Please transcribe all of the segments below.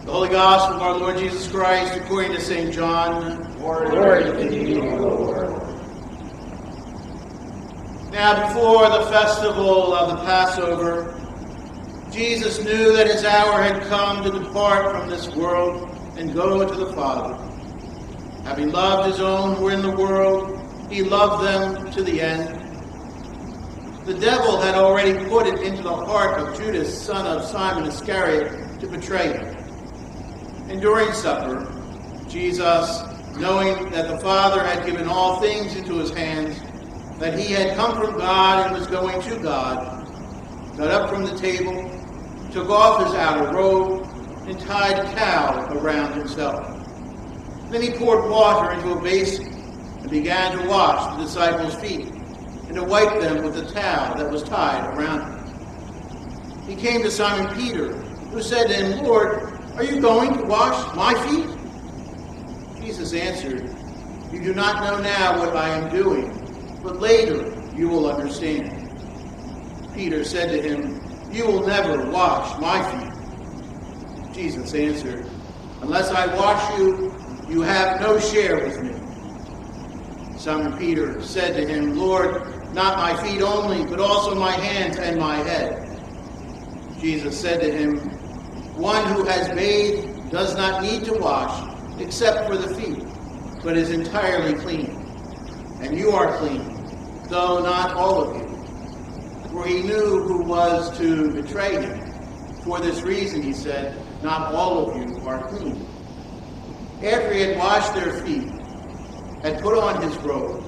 The Holy Gospel of our Lord Jesus Christ according to St. John. Glory to thee, O Lord. Now before the festival of the Passover, Jesus knew that his hour had come to depart from this world and go to the Father. Having loved his own who were in the world, he loved them to the end. The devil had already put it into the heart of Judas, son of Simon Iscariot, to betray him. And during supper, Jesus, knowing that the Father had given all things into his hands, that he had come from God and was going to God, got up from the table, took off his outer robe, and tied a towel around himself. Then he poured water into a basin and began to wash the disciples' feet and to wipe them with the towel that was tied around him. He came to Simon Peter, who said to him, "Lord, are you going to wash my feet?" Jesus answered, "You do not know now what I am doing, but later you will understand." Peter said to him, "You will never wash my feet." Jesus answered, "Unless I wash you, you have no share with me." Simon Peter said to him, "Lord, not my feet only, but also my hands and my head." Jesus said to him, "One who has bathed does not need to wash except for the feet, but is entirely clean. And you are clean, though not all of you." For he knew who was to betray him. For this reason, he said, "Not all of you are clean." After he had washed their feet, had put on his robe,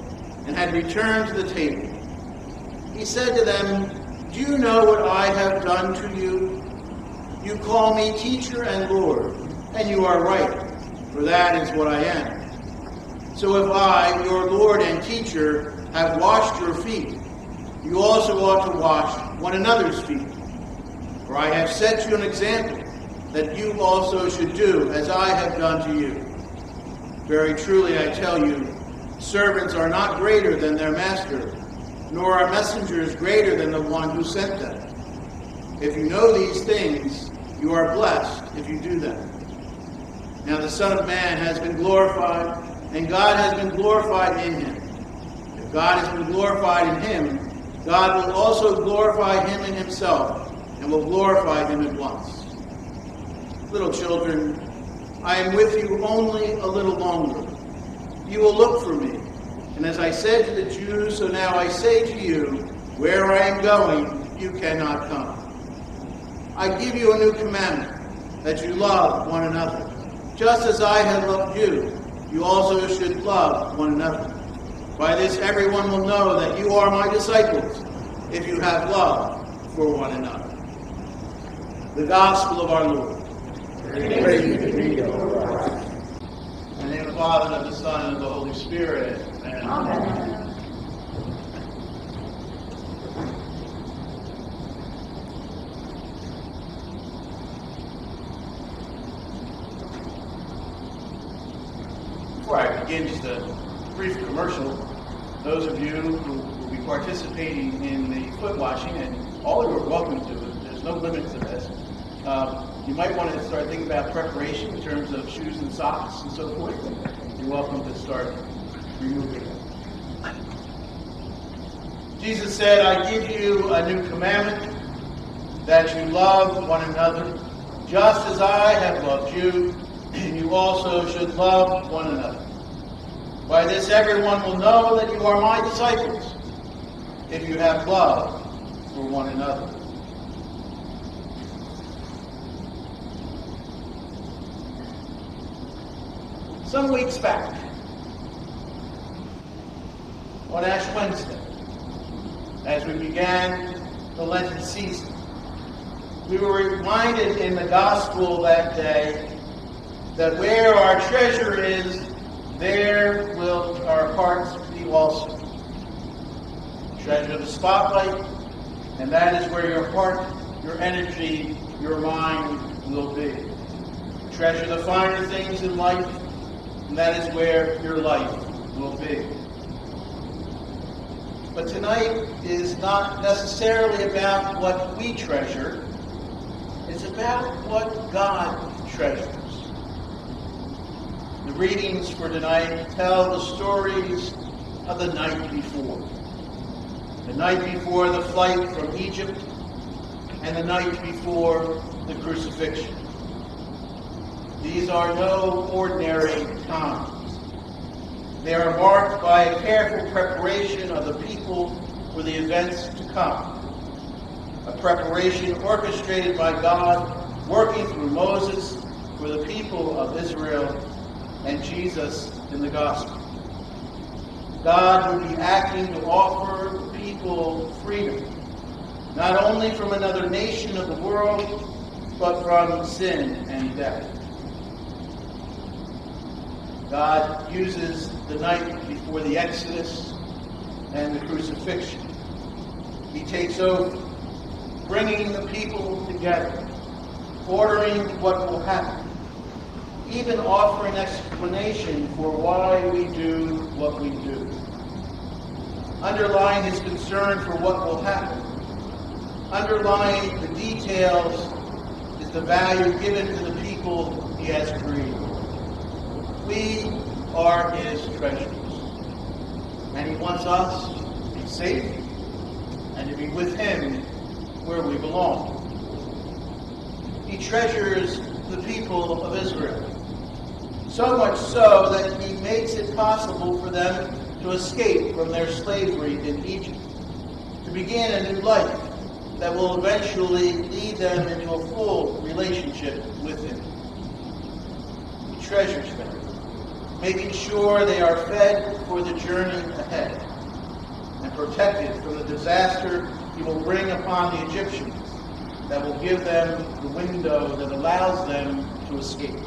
and had returned to the table, he said to them, "Do you know what I have done to you? You call me teacher and Lord, and you are right, for that is what I am. So if I, your Lord and teacher, have washed your feet, you also ought to wash one another's feet. For I have set you an example, that you also should do as I have done to you. Very truly I tell you, servants are not greater than their master, nor are messengers greater than the one who sent them. If you know these things, you are blessed if you do them. Now the Son of Man has been glorified, and God has been glorified in him. If God has been glorified in him, God will also glorify him in himself, and will glorify him at once. Little children, I am with you only a little longer. You will look for me. And as I said to the Jews, so now I say to you, where I am going, you cannot come. I give you a new commandment, that you love one another. Just as I have loved you, you also should love one another. By this everyone will know that you are my disciples, if you have love for one another." The Gospel of our Lord. Praise to thee, O Lord. In the name of the Father, and of the Son, and of the Holy Spirit. Amen. Amen. Before I begin, just a brief commercial. Those of you who will be participating in the foot washing, and all of you are welcome to it, there's no limit to this. You might want to start thinking about preparation in terms of shoes and socks and so forth. You're welcome to start removing them. Jesus said, "I give you a new commandment, that you love one another, just as I have loved you, and you also should love one another. By this everyone will know that you are my disciples, if you have love for one another." Some weeks back, on Ash Wednesday, as we began the Lenten season, we were reminded in the Gospel that day that where our treasure is, there will our hearts be also. Treasure the spotlight, and that is where your heart, your energy, your mind will be. Treasure the finer things in life, and that is where your life will be. But tonight is not necessarily about what we treasure. It's about what God treasures. The readings for tonight tell the stories of the night before. The night before the flight from Egypt and the night before the crucifixion. These are no ordinary times. They are marked by a careful preparation of the people for the events to come. A preparation orchestrated by God, working through Moses for the people of Israel and Jesus in the gospel. God would be acting to offer the people freedom, not only from another nation of the world, but from sin and death. God uses the night before the Exodus and the crucifixion. He takes over, bringing the people together, ordering what will happen, even offering explanation for why we do what we do. Underlying his concern for what will happen, underlying the details, is the value given to the people he has created. We are his treasures, and he wants us to be safe and to be with him where we belong. He treasures the people of Israel, so much so that he makes it possible for them to escape from their slavery in Egypt, to begin a new life that will eventually lead them into a full relationship with him. He treasures them, making sure they are fed for the journey ahead and protected from the disaster he will bring upon the Egyptians that will give them the window that allows them to escape.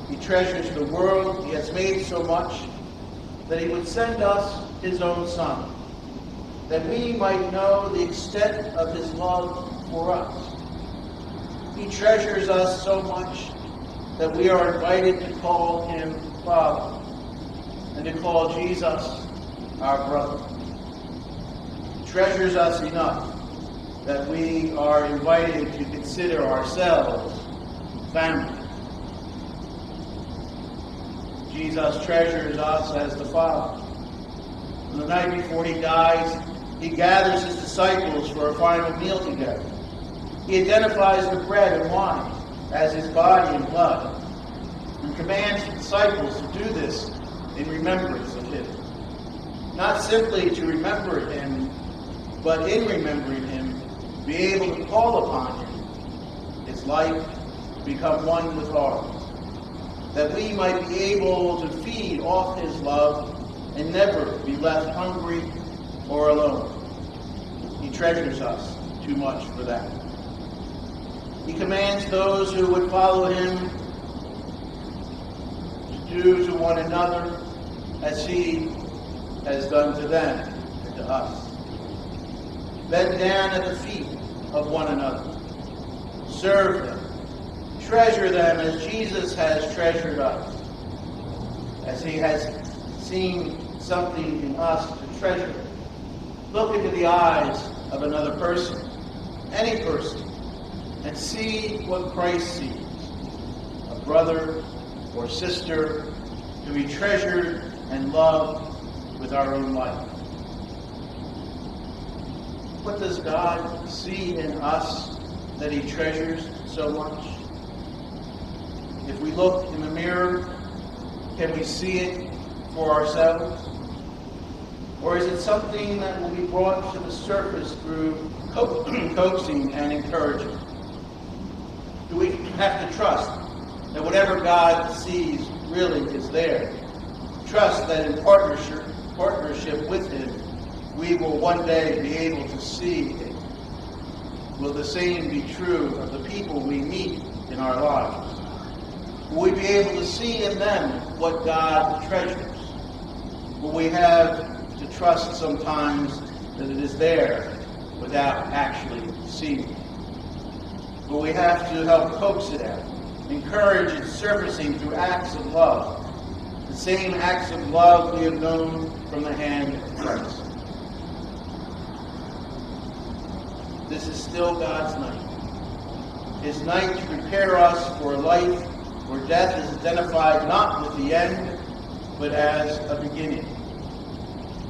He treasures the world he has made so much that he would send us his own Son, that we might know the extent of his love for us. He treasures us so much that we are invited to call him Father and to call Jesus our brother. He treasures us enough that we are invited to consider ourselves family. Jesus treasures us as the Father. On the night before he dies, he gathers his disciples for a final meal together. He identifies the bread and wine as his body and blood, and commands the disciples to do this in remembrance of him. Not simply to remember him, but in remembering him, be able to call upon him, his life to become one with ours, that we might be able to feed off his love and never be left hungry or alone. He treasures us too much for that. He commands those who would follow him to do to one another as he has done to them and to us. Bend down at the feet of one another. Serve them. Treasure them as Jesus has treasured us. As he has seen something in us to treasure. Look into the eyes of another person, any person, and see what Christ sees. A brother or sister to be treasured and loved with our own life. What does God see in us that he treasures so much? If we look in the mirror, can we see it for ourselves? Or is it something that will be brought to the surface through coaxing and encouraging? Do we have to trust that whatever God sees really is there? Trust that in partnership with him, we will one day be able to see it. Will the same be true of the people we meet in our lives? Will we be able to see in them what God treasures? Will we have to trust sometimes that it is there without actually seeing it? Will we have to help coax it out, encourage its surfacing through acts of love, the same acts of love we have known from the hand of Christ? This is still God's night. his night to prepare us for a life where death is identified not with the end, but as a beginning.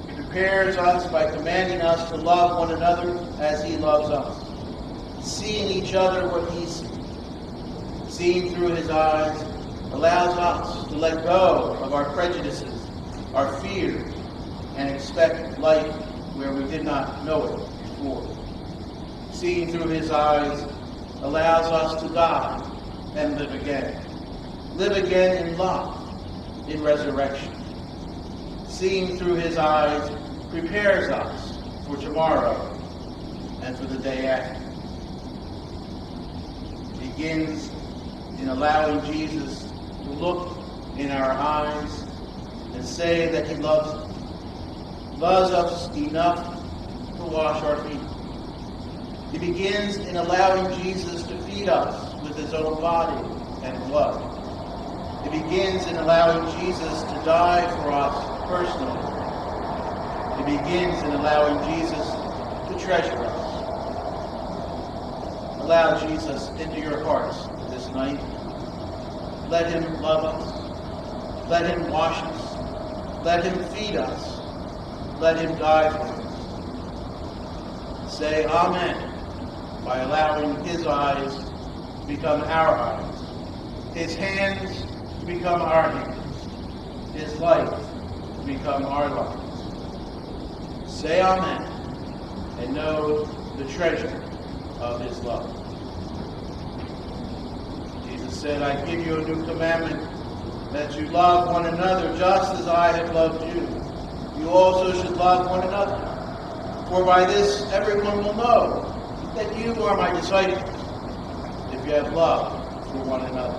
He prepares us by commanding us to love one another as he loves us, seeing each other what he sees. Seeing through his eyes allows us to let go of our prejudices, our fears, and expect life where we did not know it before. Seeing through his eyes allows us to die and live again. Live again in love, in resurrection. Seeing through his eyes prepares us for tomorrow and for the day after. It begins in allowing Jesus to look in our eyes and say that he loves us enough to wash our feet. It begins in allowing Jesus to feed us with his own body and blood. It begins in allowing Jesus to die for us personally. It begins in allowing Jesus to treasure us. Allow Jesus into your hearts this night. Let him love us. Let him wash us. Let him feed us. Let him die for us. Say amen by allowing his eyes to become our eyes, his hands to become our hands, his life to become our lives. Say amen and know the treasure of his love. Jesus said, I give you a new commandment, that you love one another just as I have loved you. You also should love one another. For by this everyone will know that you are my disciples, if you have love for one another.